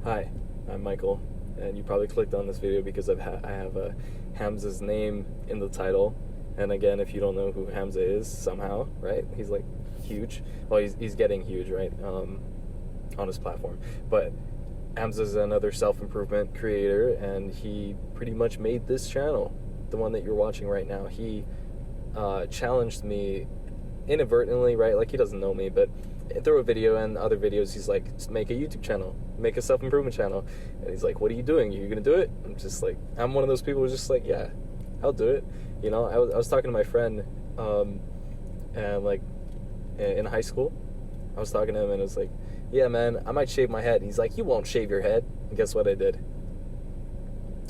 Hi, I'm Michael, and you probably clicked on this video because I have Hamza's name in the title. And again, if you don't know who Hamza is, somehow, right? He's like huge. Well, he's getting huge, right? On his platform. But Hamza's another self-improvement creator, and he pretty much made this channel, the one that you're watching right now. He challenged me inadvertently, right? Like, he doesn't know me, but through a video and other videos, he's like, make a YouTube channel, make a self-improvement channel. And he's like, what are you doing? Are you gonna do it? I'm just like, I'm one of those people who's just like, yeah, I'll do it. You know, I was talking to my friend, and like in high school, I was talking to him and it was like, yeah, man, I might shave my head. He's like, you won't shave your head. And guess what I did?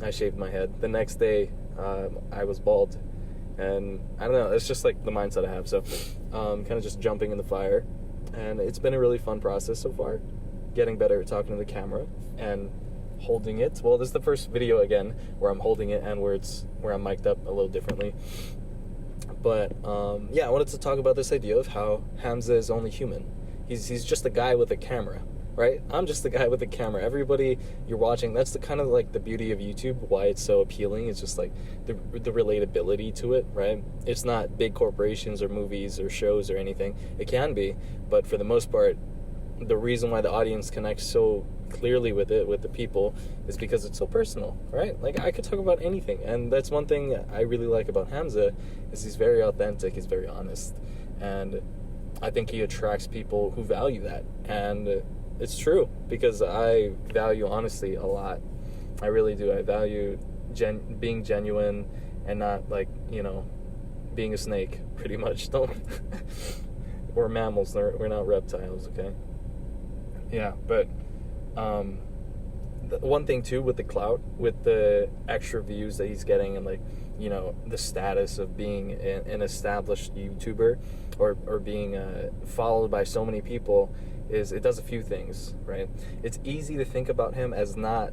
I shaved my head. The next day, I was bald. And I don't know, it's just like the mindset I have. So kind of just jumping in the fire. And it's been a really fun process so far. Getting better at talking to the camera and holding it. Well, this is the first video again where I'm holding it and where I'm mic'd up a little differently. But yeah, I wanted to talk about this idea of how Hamza is only human. He's just a guy with a camera, right? I'm just the guy with a camera. Everybody you're watching, that's the kind of like the beauty of YouTube, why it's so appealing. It's just like the relatability to it, right? It's not big corporations or movies or shows or anything. It can be, but for the most part, the reason why the audience connects so clearly with it, with the people, is because it's so personal, right? Like, I could talk about anything, and that's one thing I really like about Hamza, is he's very authentic, he's very honest, and I think he attracts people who value that. And it's true, because I value honesty a lot. I really do. I value being genuine and not, like, you know, being a snake, pretty much. Don't we're mammals, we're not reptiles, okay? Yeah, but the one thing too with the clout, with the extra views that he's getting, and like, you know, the status of being an established YouTuber or being followed by so many people, is it does a few things, right? It's easy to think about him as not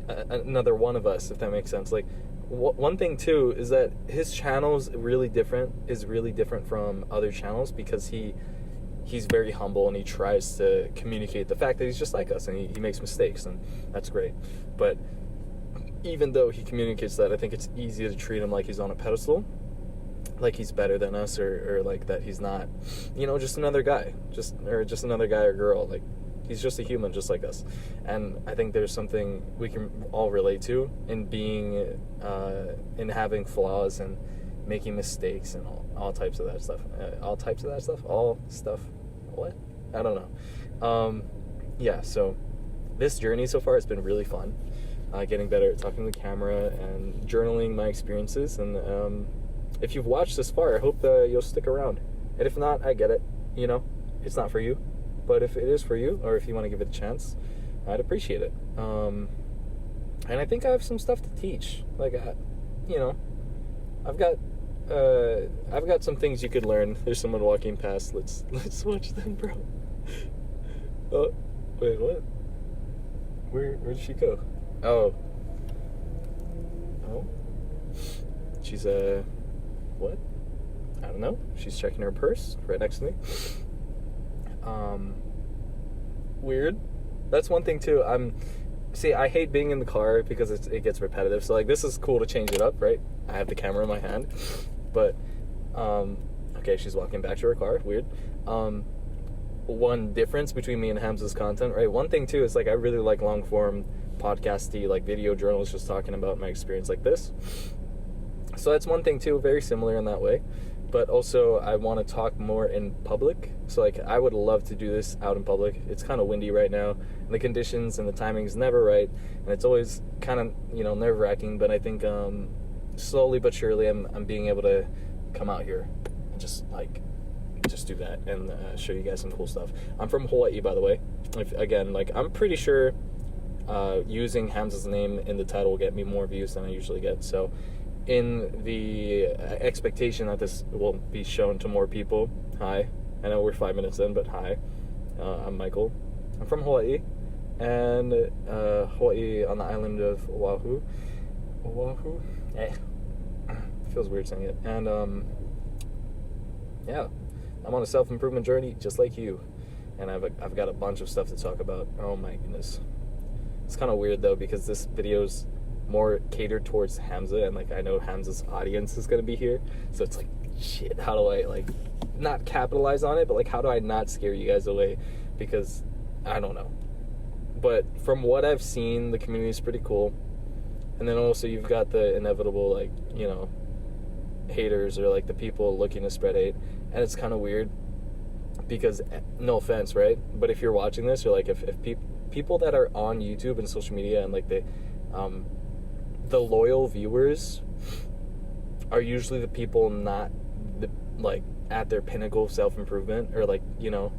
another one of us, if that makes sense. Like, one thing too is that his channel is really different from other channels, because he's very humble and he tries to communicate the fact that he's just like us, and he makes mistakes, and that's great. But even though he communicates that, I think it's easy to treat him like he's on a pedestal, like he's better than us, or like that he's not, you know, just another guy, just another guy or girl. Like, he's just a human just like us. And I think there's something we can all relate to in being in having flaws and making mistakes and all types of that stuff. What? I don't know. Yeah, so this journey so far has been really fun. Getting better at talking to the camera and journaling my experiences. And if you've watched this far, I hope you'll stick around. And if not, I get it. You know, it's not for you. But if it is for you, or if you want to give it a chance, I'd appreciate it. And I think I have some stuff to teach. Like, you know, I've got some things you could learn. There's someone walking past. Let's watch them, bro. Oh, wait, what? Where did she go? Oh, she's what? I don't know. She's checking her purse right next to me. Weird. That's one thing too. See, I hate being in the car because it gets repetitive. So like, this is cool to change it up, right? I have the camera in my hand, but okay, she's walking back to her car. Weird. One difference between me and Hamza's content, right? One thing too is, like, I really like long form podcasty, like video journals, just talking about my experience like this. So that's one thing too, very similar in that way. But also, I want to talk more in public. So like, I would love to do this out in public. It's kind of windy right now, and the conditions and the timing is never right, and it's always kind of, you know, nerve-wracking. But I think slowly but surely I'm being able to come out here and just do that and show you guys some cool stuff. I'm from Hawaii, by the way. Again, like, I'm pretty sure using Hamza's name in the title will get me more views than I usually get. So in the expectation that this will be shown to more people, hi, I know we're 5 minutes in, but hi, I'm Michael. I'm from Hawaii, and Hawaii on the island of Oahu. Feels weird saying it. And yeah, I'm on a self-improvement journey just like you, and I've got a bunch of stuff to talk about. Oh my goodness. It's kind of weird though, because this video's more catered towards Hamza, and like I know Hamza's audience is gonna be here, so it's like, shit, how do I like not capitalize on it, but like how do I not scare you guys away? Because I don't know. But from what I've seen, the community is pretty cool. And then also you've got the inevitable, like, you know, haters, or like the people looking to spread hate. And it's kind of weird because, no offense, right? But if you're watching this, or like if people that are on YouTube and social media, and like the loyal viewers are usually the people not like at their pinnacle of self-improvement, or like, you know,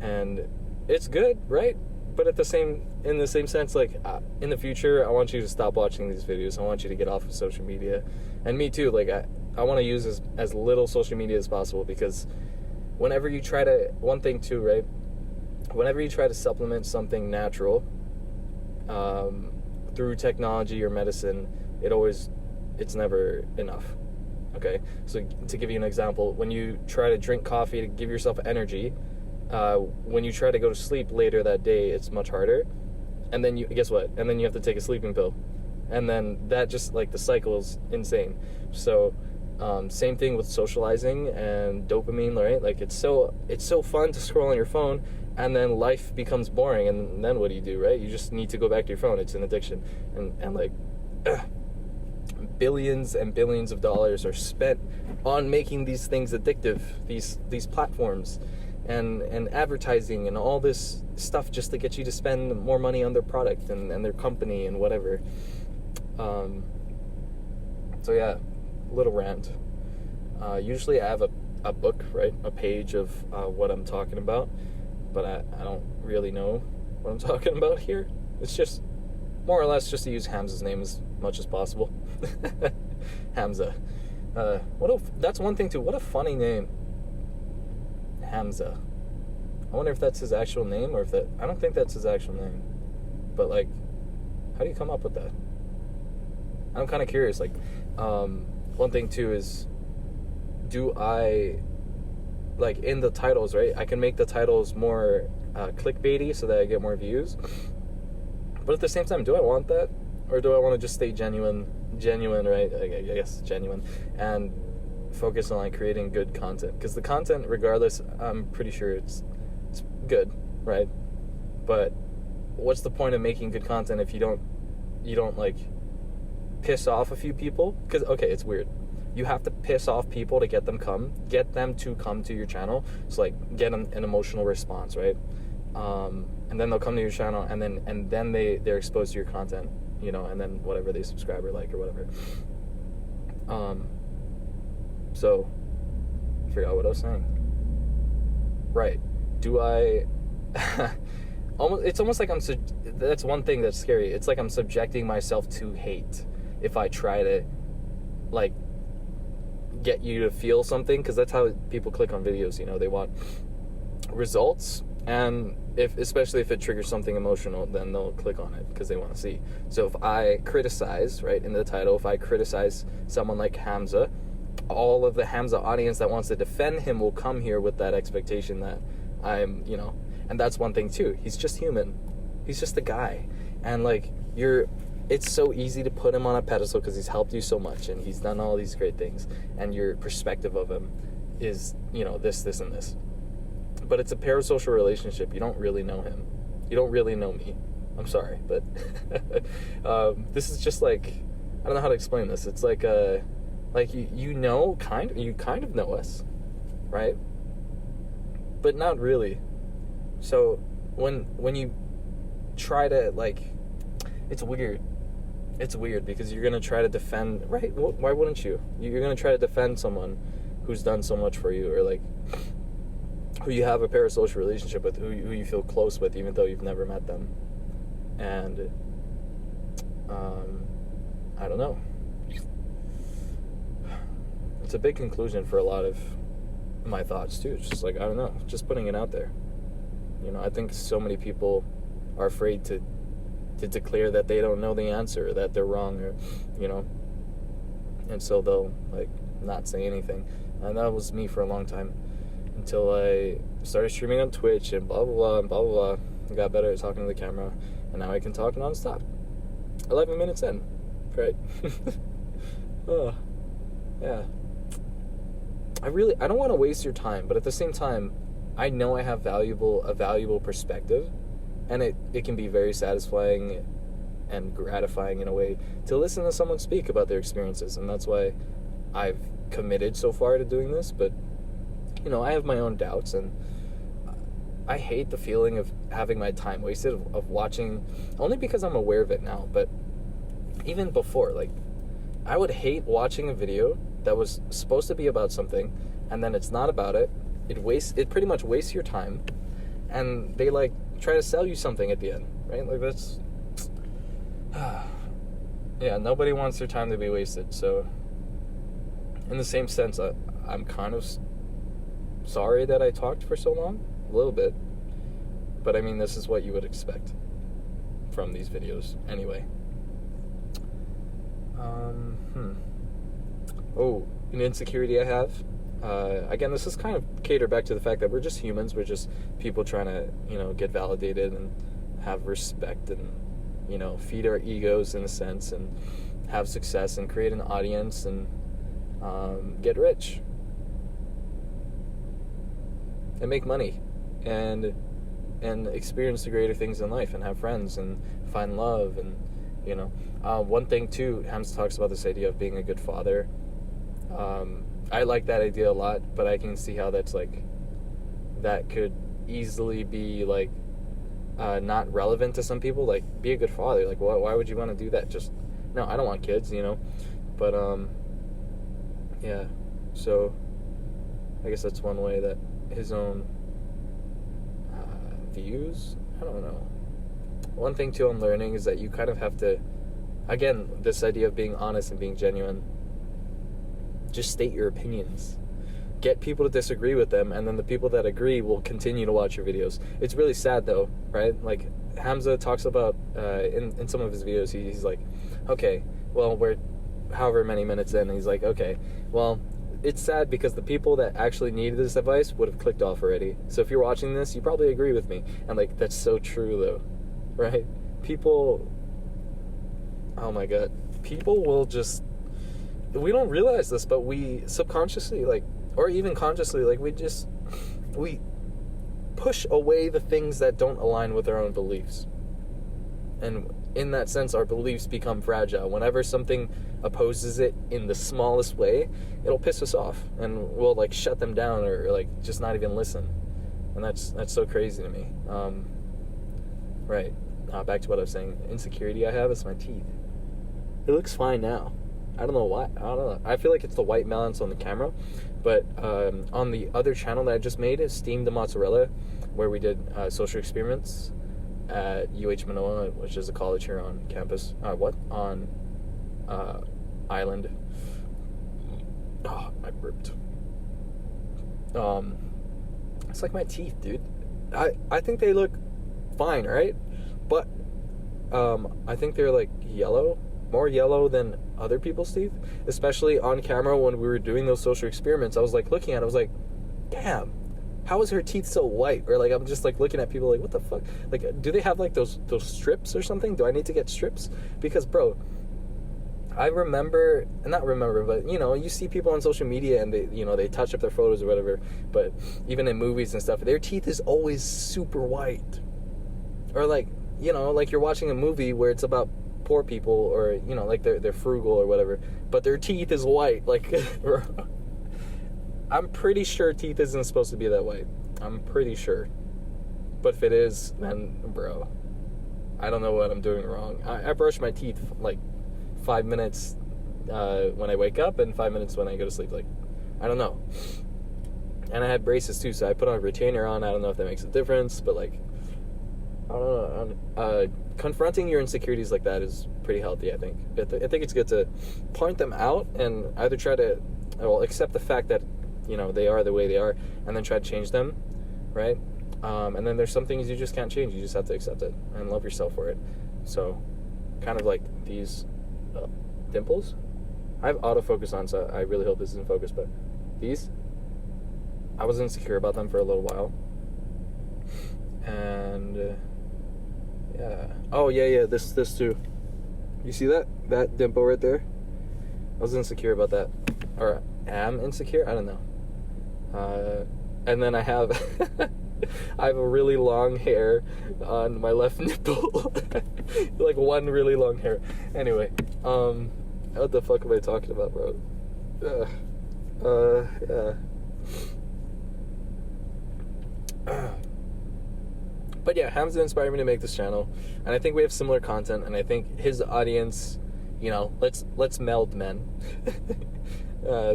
and it's good, right? But in the same sense, like in the future, I want you to stop watching these videos. I want you to get off of social media, and me too. Like I want to use as little social media as possible, because whenever you try to, one thing too, right? Whenever you try to supplement something natural through technology or medicine, it's never enough. Okay, so to give you an example, when you try to drink coffee to give yourself energy, when you try to go to sleep later that day, it's much harder. And then guess what? And then you have to take a sleeping pill. And then that just, like, the cycle is insane. So, same thing with socializing and dopamine, right? Like, it's so fun to scroll on your phone, and then life becomes boring, and then what do you do, right? You just need to go back to your phone. It's an addiction. And like, billions and billions of dollars are spent on making these things addictive, these platforms. And advertising and all this stuff just to get you to spend more money on their product and their company and whatever. So yeah, little rant. Usually I have a book, right? A page of what I'm talking about, but I don't really know what I'm talking about here. It's just more or less just to use Hamza's name as much as possible. Hamza. That's one thing too. What a funny name. Hamza. I wonder if that's his actual name, or I don't think that's his actual name. But like, how do you come up with that? I'm kind of curious. Like, one thing too is, do I, like, in the titles, right? I can make the titles more clickbaity so that I get more views. But at the same time, do I want that? Or do I want to just stay genuine, right? I guess genuine, and focus on like creating good content, because the content, regardless, I'm pretty sure it's good, right? But what's the point of making good content if you don't like piss off a few people? Because okay, it's weird. You have to piss off people to get them to come to your channel. So like, get an emotional response, right? And then they'll come to your channel, and then they're exposed to your content, you know, and then whatever they subscribe or like or whatever. So, I forgot what I was saying. Right. Do I... it's almost like that's one thing that's scary. It's like I'm subjecting myself to hate if I try to, like, get you to feel something, because that's how people click on videos, you know. They want results, and especially if it triggers something emotional, then they'll click on it because they want to see. So if I criticize, right, in the title, if I criticize someone like Hamza, all of the Hamza audience that wants to defend him will come here with that expectation that I'm, you know, and that's one thing too. He's just human. He's just a guy. And like, it's so easy to put him on a pedestal because he's helped you so much and he's done all these great things, and your perspective of him is, you know, this, and this. But it's a parasocial relationship. You don't really know him. You don't really know me. I'm sorry, but this is just like, I don't know how to explain this. It's like you kind of know us, right? But not really. So when you try to, like, it's weird. It's weird because you're gonna try to defend, right? Why wouldn't you? You're gonna try to defend someone who's done so much for you, or like who you have a parasocial relationship with, who you feel close with, even though you've never met them. And I don't know. It's a big conclusion for a lot of my thoughts too. It's just like, I don't know, just putting it out there. You know, I think so many people are afraid to declare that they don't know the answer, or that they're wrong, or, you know, and so they'll like not say anything. And that was me for a long time, until I started streaming on Twitch and blah blah blah and blah blah blah. I got better at talking to the camera, and now I can talk nonstop. 11 minutes in. Right. Oh, yeah. I don't want to waste your time, but at the same time, I know I have a valuable perspective, and it can be very satisfying and gratifying in a way to listen to someone speak about their experiences, and that's why I've committed so far to doing this. But I have my own doubts, and I hate the feeling of having my time wasted, of watching, only because I'm aware of it now, but even before, like, I would hate watching a video that was supposed to be about something, and then it's not about it. It pretty much wastes your time, and they like try to sell you something at the end, right? Like, that's yeah, nobody wants their time to be wasted. So in the same sense, I'm kind of sorry that I talked for so long, a little bit, but I mean, this is what you would expect from these videos anyway. Oh, an insecurity I have. Again, this is kind of catered back to the fact that we're just humans. We're just people trying to, get validated and have respect and, feed our egos in a sense and have success and create an audience and get rich and make money and experience the greater things in life and have friends and find love and, one thing too, Hamza talks about this idea of being a good father. I like that idea a lot, but I can see how that's that could easily be not relevant to some people. Like, be a good father. Like, why would you want to do that? Just, no, I don't want kids, But, yeah. So, I guess that's one way that his own views, I don't know. One thing too I'm learning is that you kind of have to, again, this idea of being honest and being genuine. Just state your opinions. Get people to disagree with them, and then the people that agree will continue to watch your videos. It's really sad though, right? Like, Hamza talks about in some of his videos, he's like, okay, well, we're however many minutes in, and he's like, okay, well, it's sad because the people that actually needed this advice would have clicked off already. So if you're watching this, you probably agree with me. And that's so true though, right? People, oh my god, people will just, we don't realize this, but we subconsciously, or even consciously, we push away the things that don't align with our own beliefs. And in that sense, our beliefs become fragile. Whenever something opposes it in the smallest way, it'll piss us off, and we'll shut them down or just not even listen. And that's so crazy to me. Right. Back to what I was saying. Insecurity I have is my teeth. It looks fine now. I don't know why. I don't know. I feel like it's the white balance on the camera, but on the other channel that I just made, Steamed the Mozzarella, where we did social experiments at UH Manoa, which is a college here on campus. On island. Oh, I burped. It's like my teeth, dude. I think they look fine, right? But I think they're yellow, more yellow than other people's teeth, especially on camera when we were doing those social experiments. I was looking at it, I was like, damn, how is her teeth so white? Or I'm just looking at people what the fuck? Do they have those strips or something? Do I need to get strips? Because bro, I remember, not remember, but you see people on social media and they touch up their photos or whatever, but even in movies and stuff, their teeth is always super white. Or you're watching a movie where it's about poor people, or they're frugal or whatever, but their teeth is white. I'm pretty sure teeth isn't supposed to be that white. I'm pretty sure. But if it is, then bro, I don't know what I'm doing wrong. I brush my teeth 5 minutes when I wake up and 5 minutes when I go to sleep. I don't know. And I had braces too, so I put on a retainer on. I don't know if that makes a difference, but I don't know. Confronting your insecurities like that is pretty healthy, I think. I think it's good to point them out and either try to, accept the fact that, they are the way they are, and then try to change them, right? And then there's some things you just can't change. You just have to accept it and love yourself for it. So, kind of these dimples. I have autofocus on, so I really hope this is in focus, but these, I was insecure about them for a little while. And Oh yeah, this too. You see that dimple right there? I was insecure about that, or am insecure. I don't know. And then I have I have a really long hair on my left nipple, like one really long hair. Anyway, what the fuck am I talking about, bro? Yeah. But yeah, Hamza inspired me to make this channel, and I think we have similar content, and I think his audience, you know, let's meld, men.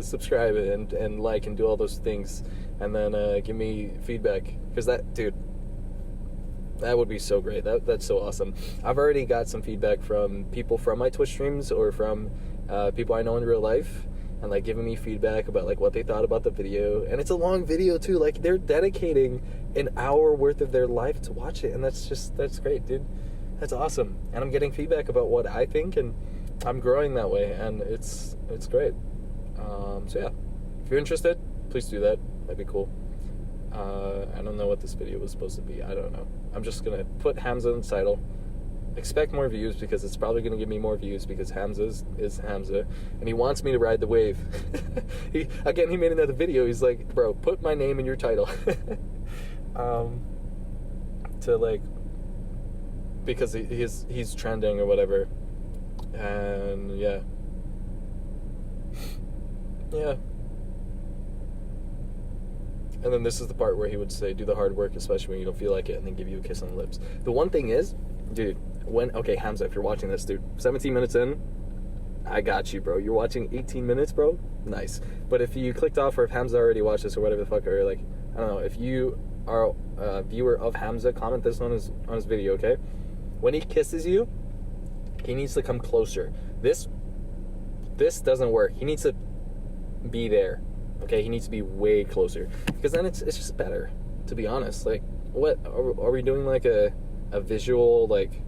Subscribe and like and do all those things, and then give me feedback, because that, dude, that would be so great. That's so awesome. I've already got some feedback from people from my Twitch streams, or from people I know in real life, and like giving me feedback about like what they thought about the video. And it's a long video too, like they're dedicating an hour worth of their life to watch it, and that's great, dude. That's awesome. And I'm getting feedback about what I think, and I'm growing that way, and it's great. So yeah, if you're interested, please do that. That'd be cool. I don't know what this video was supposed to be. I don't know. I'm just gonna put Hamza in the title. Expect more views, because it's probably gonna give me more views, because Hamza is Hamza, and he wants me to ride the wave. He made another video. He's like, bro, put my name in your title. To like, because he's trending or whatever, and yeah. And then this is the part where he would say, do the hard work, especially when you don't feel like it, and then give you a kiss on the lips. The one thing is, dude, okay, Hamza, if you're watching this, dude, 17 minutes in, I got you, bro. You're watching 18 minutes, bro? Nice. But if you clicked off, or if Hamza already watched this, or whatever the fuck, or like, I don't know, if you are a viewer of Hamza, comment this on his video, okay? When he kisses you, he needs to come closer. This doesn't work. He needs to be there, okay? He needs to be way closer, because then it's just better, to be honest. Like, what are we doing, like a visual, like,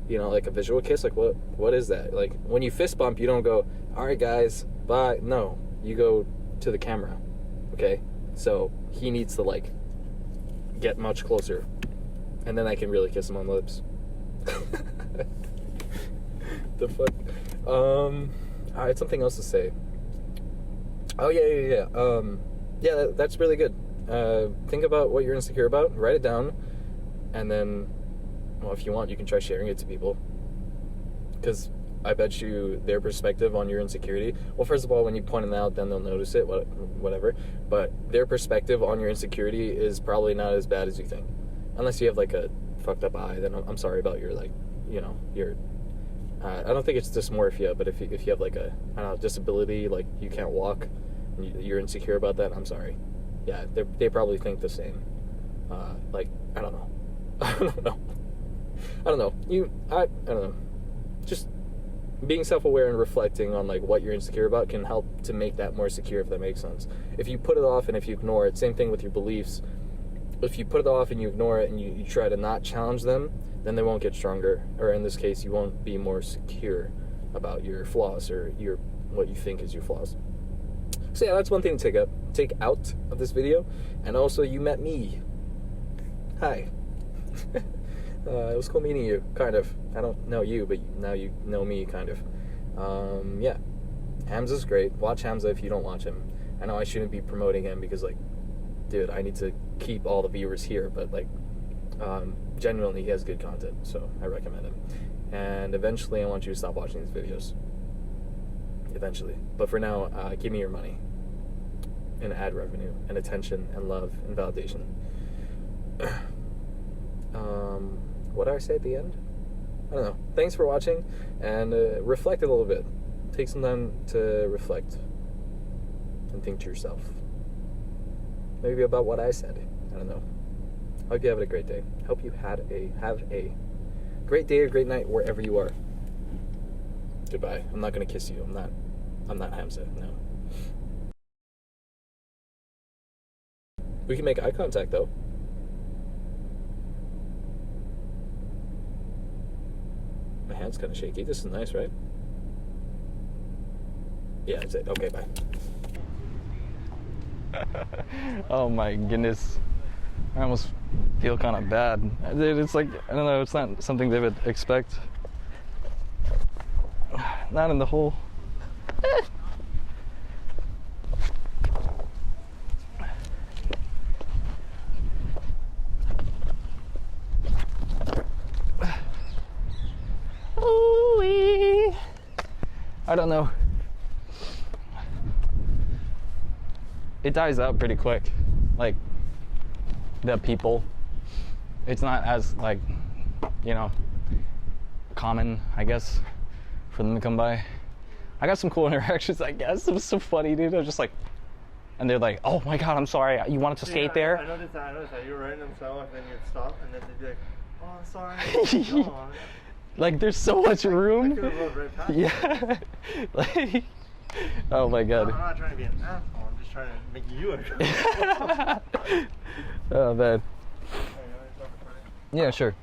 you know, like a visual kiss? Like, what is that? Like, when you fist bump, you don't go, all right guys, bye. No, you go to the camera, okay? So he needs to like get much closer, and then I can really kiss him on the lips. The fuck. I had something else to say. Oh yeah. Yeah, that's really good. Think about what you're insecure about, write it down, and then, well, if you want, you can try sharing it to people, because I bet you their perspective on your insecurity, well, first of all, when you point it out, then they'll notice it, whatever, but their perspective on your insecurity is probably not as bad as you think. Unless you have like a fucked up eye, then I'm sorry about your, like, you know, your, I don't think it's dysmorphia, but if you have like a, I don't know, disability, like you can't walk, and you're insecure about that, I'm sorry. Yeah, they probably think the same. Like, I don't know. I don't know. I don't know. Just being self-aware and reflecting on like what you're insecure about can help to make that more secure, if that makes sense. If you put it off and if you ignore it, same thing with your beliefs. If you put it off and you ignore it and you try to not challenge them, then they won't get stronger, or in this case, you won't be more secure about your flaws, or what you think is your flaws. So yeah, that's one thing to take out of this video. And also, you met me. Hi. It was cool meeting you, kind of. I don't know you, but now you know me, kind of. Yeah. Hamza's great. Watch Hamza if you don't watch him. I know I shouldn't be promoting him, because, like, dude, I need to keep all the viewers here, but, like, genuinely, he has good content, so I recommend him. And eventually, I want you to stop watching these videos. Eventually. But for now, give me your money. And ad revenue, and attention, and love, and validation. What did I say at the end? I don't know. Thanks for watching, and reflect a little bit. Take some time to reflect and think to yourself. Maybe about what I said. I don't know. Hope you have a great day. Hope you have a great day or great night wherever you are. Goodbye. I'm not gonna kiss you. I'm not Hamza. No. We can make eye contact though. My hand's kind of shaky. This is nice, right? Yeah, that's it. Okay, bye. Oh my goodness. I almost feel kind of bad. It's like, I don't know, it's not something they would expect. Not in the hole. Ooh-wee. I don't know. It dies out pretty quick. Like, the people. It's not as, like, you know, common, I guess, for them to come by. I got some cool interactions, I guess. It was so funny, dude. I was just like, and they're like, oh my god, I'm sorry. You wanted to skate there? I noticed that. You were riding them so, and then you'd stop, and then they'd be like, oh, sorry. No. Like, there's so much room. I could have rode right past Yeah. Like, oh my god. I'm not trying to be an asshole. I'm just trying to make you a Oh man. Yeah, sure.